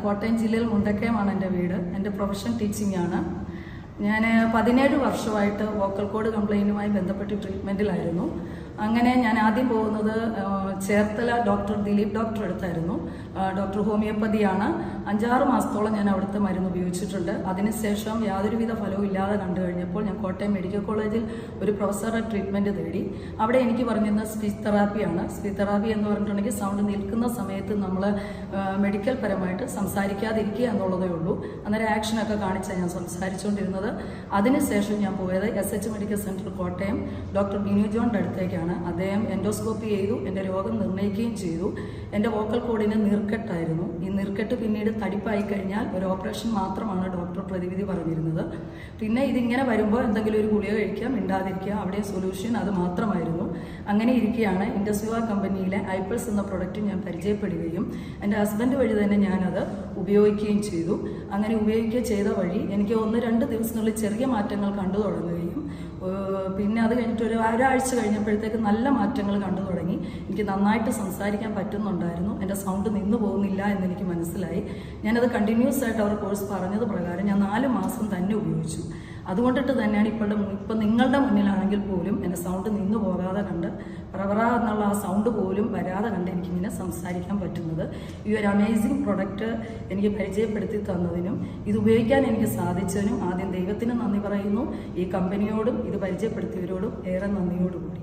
കോട്ടയം ജില്ലയിൽ മുണ്ടക്കയമാണ് എൻ്റെ വീട്. എൻ്റെ പ്രൊഫഷൻ ടീച്ചിങ് ആണ്. ഞാൻ 17 വർഷമായിട്ട് വോക്കൽ കോഡ് കംപ്ലൈൻറ്റുമായി ബന്ധപ്പെട്ട് ട്രീറ്റ്മെൻറ്റിലായിരുന്നു. അങ്ങനെ ഞാൻ ആദ്യം പോകുന്നത് ചേർത്തല ഡോക്ടർ ദിലീപ് ഡോക്ടർ അടുത്തായിരുന്നു. ഡോക്ടർ ഹോമിയോപ്പതിയാണ്. 5-6 മാസത്തോളം ഞാൻ അവിടുത്തെ മരുന്ന് ഉപയോഗിച്ചിട്ടുണ്ട്. അതിനുശേഷം യാതൊരുവിധ ഫലവും ഇല്ലാതെ കണ്ടു കഴിഞ്ഞപ്പോൾ ഞാൻ കോട്ടയം മെഡിക്കൽ കോളേജിൽ ഒരു പ്രൊഫസറുടെ ട്രീറ്റ്മെൻറ്റ് തേടി. അവിടെ എനിക്ക് പറഞ്ഞിരുന്നത് സ്പീച്ച് തെറാപ്പിയാണ്. സ്പീച്ച് തെറാപ്പി എന്ന് പറഞ്ഞിട്ടുണ്ടെങ്കിൽ സൗണ്ട് നിൽക്കുന്ന സമയത്ത് നമ്മൾ മെഡിക്കൽ പരമായിട്ട് സംസാരിക്കാതിരിക്കുക എന്നുള്ളതേ ഉള്ളൂ. അന്നേരം ആക്ഷനൊക്കെ കാണിച്ചാണ് ഞാൻ സംസാരിച്ചുകൊണ്ടിരുന്നത്. അതിനുശേഷം ഞാൻ പോയത് SH medical centre Kottayam doctor Binu ജോണിൻ്റെ അടുത്തേക്കാണ്. അദ്ദേഹം എൻഡോസ്കോപ്പി ചെയ്തു, എൻ്റെ രോഗം നിർണ്ണയിക്കുകയും ചെയ്തു. എൻ്റെ വോക്കൽ കോഡിന് നീർക്കെട്ടായിരുന്നു. ഈ നീർക്കെട്ട് പിന്നീട് തടിപ്പായി കഴിഞ്ഞാൽ ഒരു ഓപ്പറേഷൻ മാത്രമാണ് ഡോക്ടർ പ്രതിവിധി പറഞ്ഞിരുന്നത്. പിന്നെ ഇതിങ്ങനെ വരുമ്പോൾ എന്തെങ്കിലും ഒരു ഗുളിക കഴിക്കുക, മിണ്ടാതിരിക്കുക, അവിടെ സൊല്യൂഷൻ അത് മാത്രമായിരുന്നു. അങ്ങനെ ഇരിക്കുകയാണ് ഇൻഡസ്വിവ കമ്പനിയിലെ ഐപ്പൾസ് എന്ന പ്രൊഡക്റ്റ് ഞാൻ പരിചയപ്പെടുകയും എൻ്റെ ഹസ്ബൻഡ് വഴി തന്നെ ഞാനത് ഉപയോഗിക്കുകയും ചെയ്തു. അങ്ങനെ ഉപയോഗിക്കുക ചെയ്ത വഴി എനിക്ക് 1-2 ദിവസങ്ങളിൽ ചെറിയ മാറ്റങ്ങൾ കണ്ടു തുടങ്ങുകയും പിന്നെ അത് കഴിഞ്ഞിട്ട് ഒരാഴ്ച കഴിഞ്ഞപ്പോഴത്തേക്ക് നല്ല മാറ്റങ്ങൾ കണ്ടു തുടങ്ങി. എനിക്ക് നന്നായിട്ട് സംസാരിക്കാൻ പറ്റുന്നുണ്ടായിരുന്നു. എൻ്റെ സൗണ്ട് നിന്നു പോകുന്നില്ല എന്നെനിക്ക് മനസ്സിലായി. ഞാനത് കണ്ടിന്യൂസ് ആയിട്ട് അവർ കോഴ്സ് പറഞ്ഞത് പ്രകാരം ഞാൻ 4 മാസം തന്നെ ഉപയോഗിച്ചു. അതുകൊണ്ടിട്ട് തന്നെയാണ് ഇപ്പം നിങ്ങളുടെ മുന്നിലാണെങ്കിൽ പോലും എൻ്റെ സൗണ്ട് നിന്നു പോകാതെ കണ്ട് പ്രവറ എന്നുള്ള ആ സൗണ്ട് പോലും വരാതെ കണ്ട് എനിക്കിങ്ങനെ സംസാരിക്കാൻ പറ്റുന്നത്. ഈ ഒരു അമേസിങ് പ്രൊഡക്റ്റ് എനിക്ക് പരിചയപ്പെടുത്തി തന്നതിനും ഇത് ഉപയോഗിക്കാൻ എനിക്ക് സാധിച്ചതിനും ആദ്യം ദൈവത്തിന് നന്ദി പറയുന്നു. ഈ കമ്പനിയോടും ഇത് പരിചയപ്പെടുത്തിയവരോടും ഏറെ നന്ദിയോടുകൂടി.